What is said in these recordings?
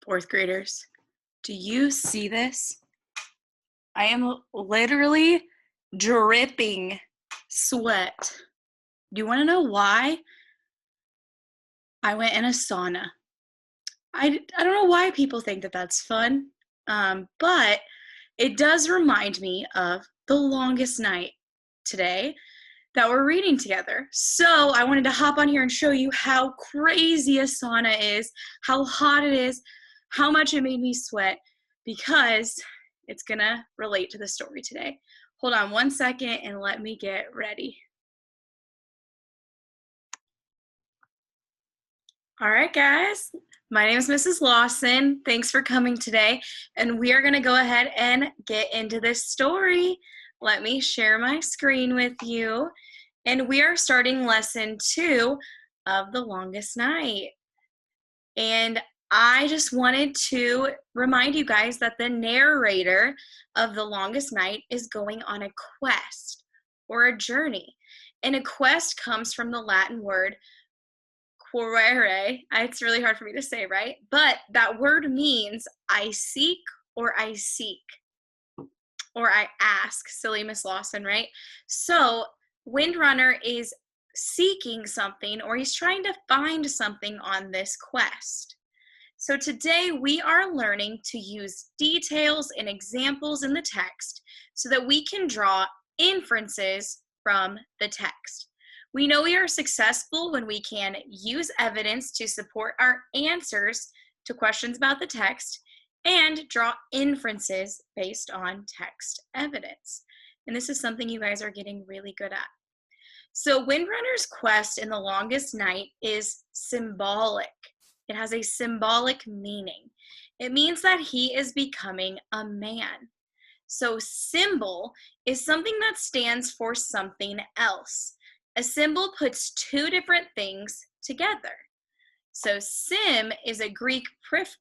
Fourth graders, do you see this? I am literally dripping sweat. Do you want to know why? I went in a sauna. I don't know why people think that that's fun, but it does remind me of the longest night today that we're reading together. So I wanted to hop on here and show you how crazy a sauna is, how hot it is, how much it made me sweat, because it's gonna relate to the story today. Hold on one second and let me get ready. All right, guys, my name is Mrs. Lawson. Thanks for coming today, and we are gonna go ahead and get into this story. Let me share my screen with you, and we are starting lesson 2 of The Longest Night. And I just wanted to remind you guys that the narrator of The Longest Night is going on a quest or a journey. And a quest comes from the Latin word querere. It's really hard for me to say, right? But that word means I seek or I seek or I ask. Silly Miss Lawson, right? So Windrunner is seeking something, or he's trying to find something on this quest. So today we are learning to use details and examples in the text so that we can draw inferences from the text. We know we are successful when we can use evidence to support our answers to questions about the text and draw inferences based on text evidence. And this is something you guys are getting really good at. So Windrunner's quest in The Longest Night is symbolic. It has a symbolic meaning. It means that he is becoming a man. So symbol is something that stands for something else. A symbol puts two different things together. So sim is a Greek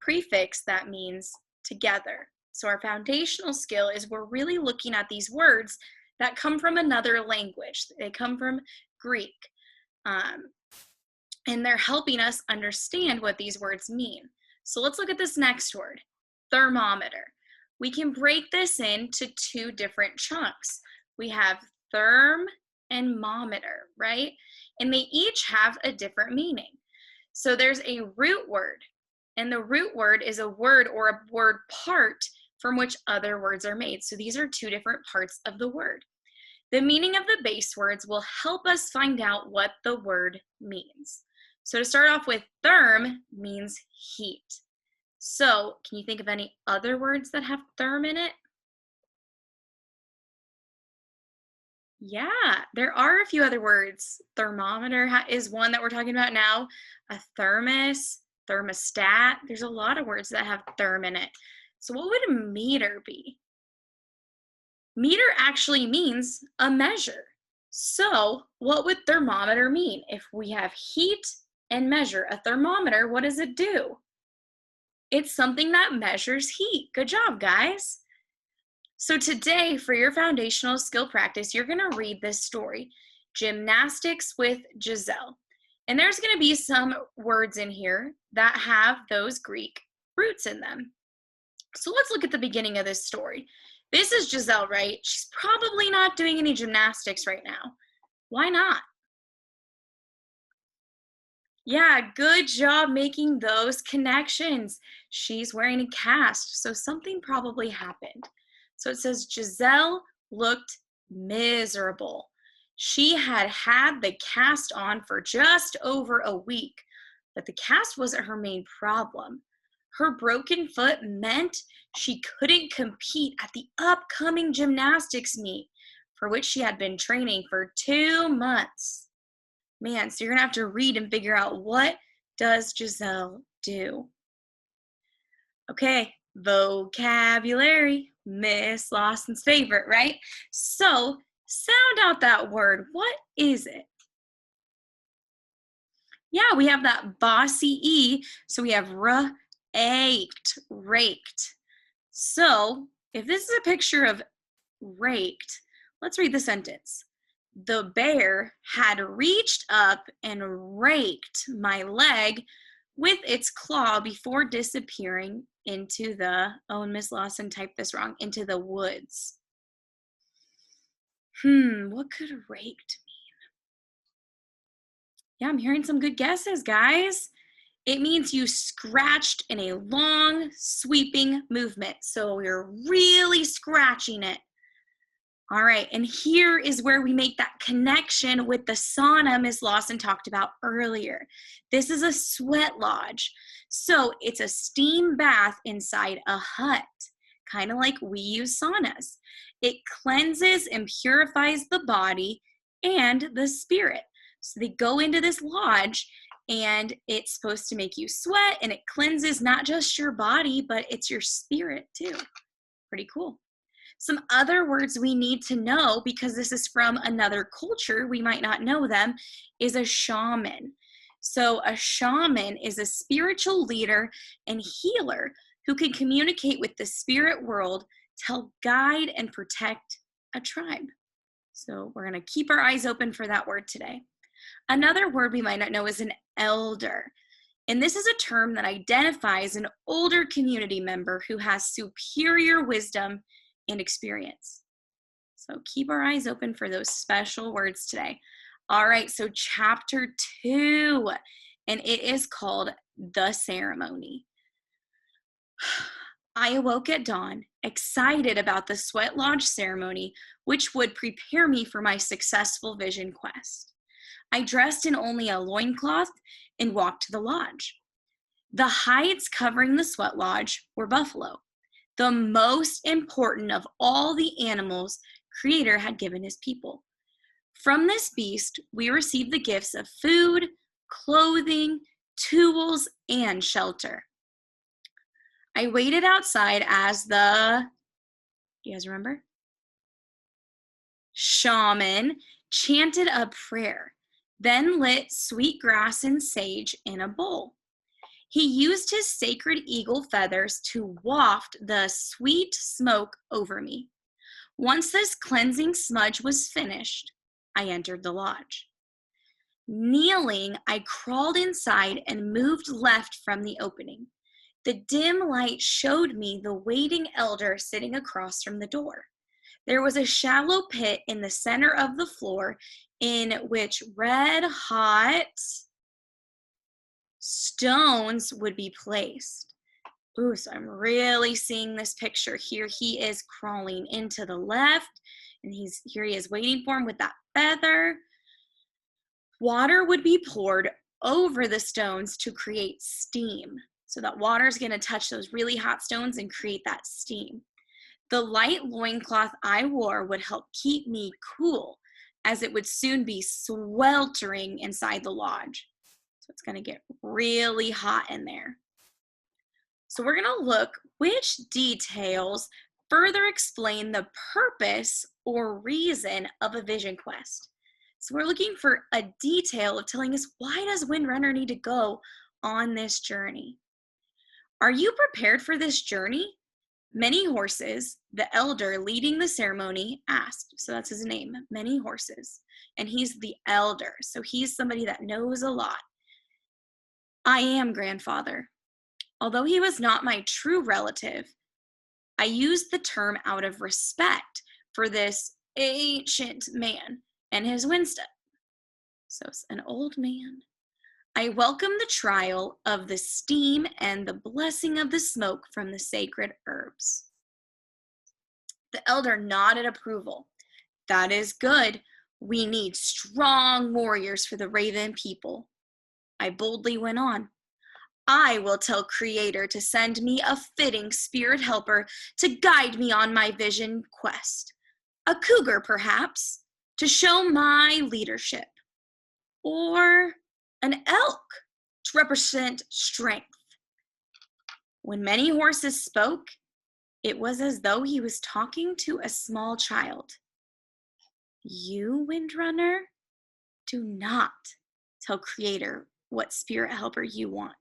prefix that means together. So our foundational skill is we're really looking at these words that come from another language. They come from Greek. And they're helping us understand what these words mean. So let's look at this next word, thermometer. We can break this into two different chunks. We have therm and mometer, right? And they each have a different meaning. So there's a root word, and the root word is a word or a word part from which other words are made. So these are two different parts of the word. The meaning of the base words will help us find out what the word means. So to start off with, therm means heat. So can you think of any other words that have therm in it? Yeah, there are a few other words. Thermometer is one that we're talking about now. A thermos, thermostat. There's a lot of words that have therm in it. So what would a meter be? Meter actually means a measure. So what would thermometer mean? If we have heat and measure, a thermometer, what does it do? It's something that measures heat. Good job, guys. So today, for your foundational skill practice, you're gonna read this story, Gymnastics with Giselle. And there's gonna be some words in here that have those Greek roots in them. So let's look at the beginning of this story. This is Giselle, right? She's probably not doing any gymnastics right now. Why not? Yeah, good job making those connections. She's wearing a cast, so something probably happened. So it says Giselle looked miserable. She had had the cast on for just over a week, but the cast wasn't her main problem. Her broken foot meant she couldn't compete at the upcoming gymnastics meet, for which she had been training for 2 months. Man, so you're gonna have to read and figure out, what does Giselle do? Okay, vocabulary, Miss Lawson's favorite, right? So sound out that word. What is it? Yeah, we have that bossy E, so we have raked, raked. So if this is a picture of raked, let's read the sentence. The bear had reached up and raked my leg with its claw before disappearing into the, oh, and Miss Lawson typed this wrong, into the woods. What could raked mean? Yeah, I'm hearing some good guesses, guys. It means you scratched in a long, sweeping movement. So you're really scratching it. All right, and here is where we make that connection with the sauna Ms. Lawson talked about earlier. This is a sweat lodge. So it's a steam bath inside a hut, kind of like we use saunas. It cleanses and purifies the body and the spirit. So they go into this lodge and it's supposed to make you sweat, and it cleanses not just your body, but it's your spirit too. Pretty cool. Some other words we need to know, because this is from another culture, we might not know them, is a shaman. So a shaman is a spiritual leader and healer who can communicate with the spirit world to help guide and protect a tribe. So we're going to keep our eyes open for that word today. Another word we might not know is an elder. And this is a term that identifies an older community member who has superior wisdom and experience. So keep our eyes open for those special words today. All right, so chapter 2, and it is called The Ceremony. I awoke at dawn, excited about the sweat lodge ceremony, which would prepare me for my successful vision quest. I dressed in only a loincloth and walked to the lodge. The hides covering the sweat lodge were buffalo, the most important of all the animals Creator had given his people. From this beast, we received the gifts of food, clothing, tools, and shelter. I waited outside as you guys remember? Shaman chanted a prayer, then lit sweet grass and sage in a bowl. He used his sacred eagle feathers to waft the sweet smoke over me. Once this cleansing smudge was finished, I entered the lodge. Kneeling, I crawled inside and moved left from the opening. The dim light showed me the waiting elder sitting across from the door. There was a shallow pit in the center of the floor in which red-hot stones would be placed. Ooh, so I'm really seeing this picture here. He is crawling into the left, and he is waiting for him with that feather. Water would be poured over the stones to create steam. So that water is going to touch those really hot stones and create that steam. The light loincloth I wore would help keep me cool, as it would soon be sweltering inside the lodge. So it's going to get really hot in there. So we're going to look which details further explain the purpose or reason of a vision quest. So we're looking for a detail of telling us, why does Windrunner need to go on this journey? Are you prepared for this journey? Many Horses, the elder leading the ceremony, asked. So that's his name, Many Horses. And he's the elder, so he's somebody that knows a lot. I am, grandfather. Although he was not my true relative, I used the term out of respect for this ancient man and his wisdom. So it's an old man. I welcome the trial of the steam and the blessing of the smoke from the sacred herbs. The elder nodded approval. That is good. We need strong warriors for the Raven people. I boldly went on. I will tell Creator to send me a fitting spirit helper to guide me on my vision quest. A cougar, perhaps, to show my leadership. Or an elk to represent strength. When Many Horses spoke, it was as though he was talking to a small child. You, Windrunner, do not tell Creator what spirit helper you want.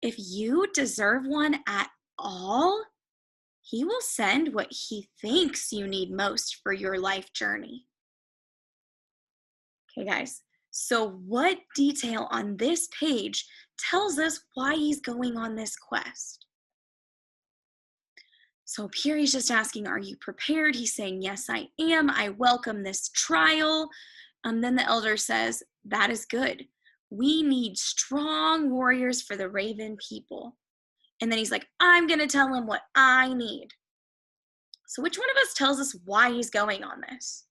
If you deserve one at all, he will send what he thinks you need most for your life journey. Okay, guys, So what detail on this page tells us why he's going on this quest? So up here he's just asking, are you prepared? He's saying, yes, I am. I welcome this trial. Then the elder says, that is good. We need strong warriors for the Raven people. And then he's like, I'm going to tell him what I need. So which one of us tells us why he's going on this?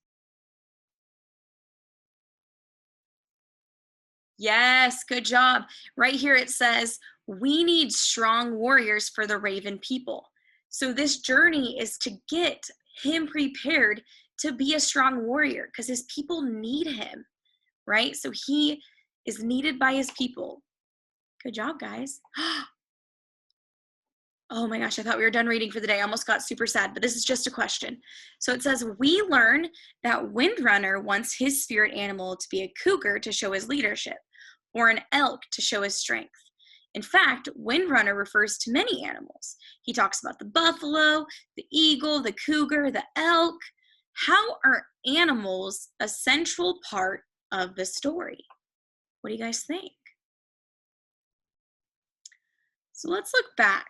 Yes, good job. Right here it says, we need strong warriors for the Raven people. So this journey is to get him prepared to be a strong warrior because his people need him, right? So he is needed by his people. Good job, guys. Oh my gosh, I thought we were done reading for the day. I almost got super sad, but this is just a question. So it says, we learn that Windrunner wants his spirit animal to be a cougar to show his leadership, or an elk to show his strength. In fact, Windrunner refers to many animals. He talks about the buffalo, the eagle, the cougar, the elk. How are animals a central part of the story? What do you guys think? So let's look back.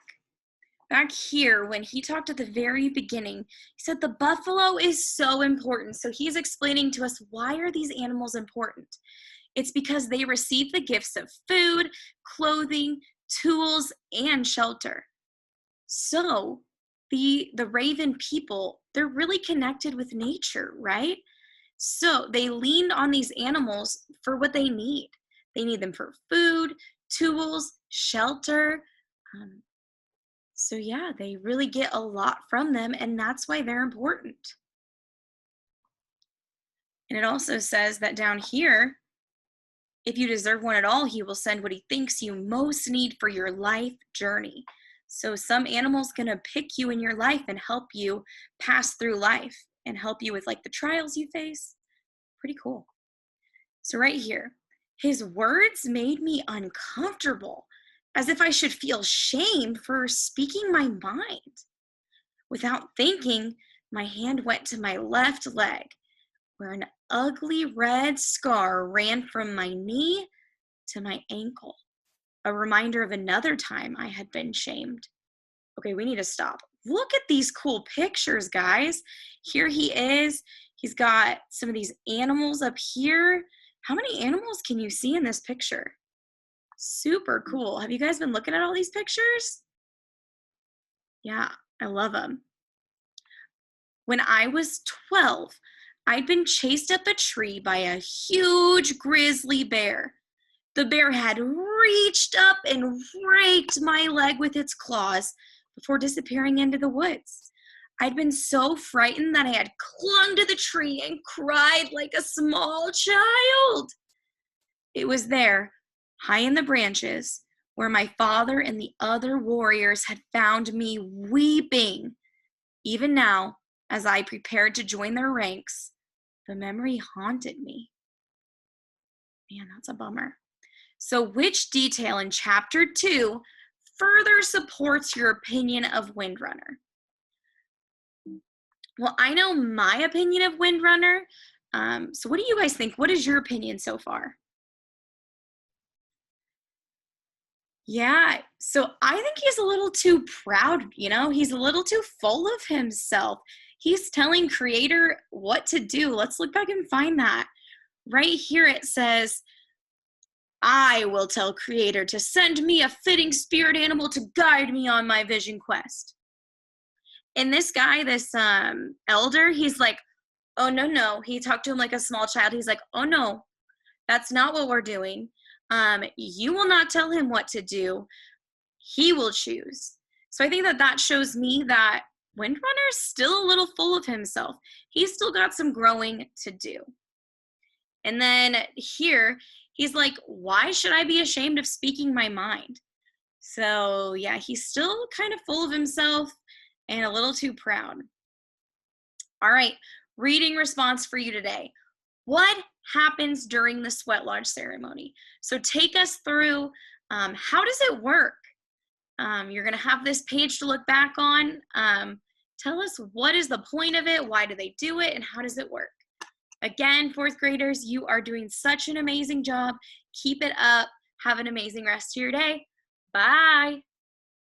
Back here, when he talked at the very beginning, he said the buffalo is so important. So he's explaining to us, why are these animals important? It's because they receive the gifts of food, clothing, tools, and shelter. So the Raven people, they're really connected with nature, right? So they leaned on these animals for what they need. They need them for food, tools, shelter. So yeah, they really get a lot from them, and that's why they're important. And it also says that down here, if you deserve one at all, he will send what he thinks you most need for your life journey. So some animal's gonna pick you in your life and help you pass through life and help you with like the trials you face. Pretty cool. So right here, his words made me uncomfortable, as if I should feel shame for speaking my mind. Without thinking, my hand went to my left leg, where an ugly red scar ran from my knee to my ankle, a reminder of another time I had been shamed. Okay, we need to stop. Look at these cool pictures, guys. Here he is. He's got some of these animals up here. How many animals can you see in this picture? Super cool. Have you guys been looking at all these pictures? Yeah, I love them. When I was 12, I'd been chased up a tree by a huge grizzly bear. The bear had reached up and raked my leg with its claws before disappearing into the woods. I'd been so frightened that I had clung to the tree and cried like a small child. It was there, high in the branches, where my father and the other warriors had found me weeping. Even now, as I prepared to join their ranks, the memory haunted me. Man, that's a bummer. So which detail in chapter 2 further supports your opinion of Windrunner? Well, I know my opinion of Windrunner. So what do you guys think? What is your opinion so far? Yeah, so I think he's a little too proud, he's a little too full of himself. He's telling Creator what to do. Let's look back and find that. Right here it says, I will tell Creator to send me a fitting spirit animal to guide me on my vision quest. And this guy, this elder, he's like, oh, no. He talked to him like a small child. He's like, oh, no, that's not what we're doing. You will not tell him what to do. He will choose. So I think that shows me that Windrunner's still a little full of himself. He's still got some growing to do. And then here, he's like, why should I be ashamed of speaking my mind? So yeah, he's still kind of full of himself and a little too proud. All right, reading response for you today. What happens during the sweat lodge ceremony? So take us through, how does it work? You're gonna have this page to look back on. Tell us, what is the point of it? Why do they do it? And how does it work? Again, fourth graders, you are doing such an amazing job. Keep it up. Have an amazing rest of your day. Bye.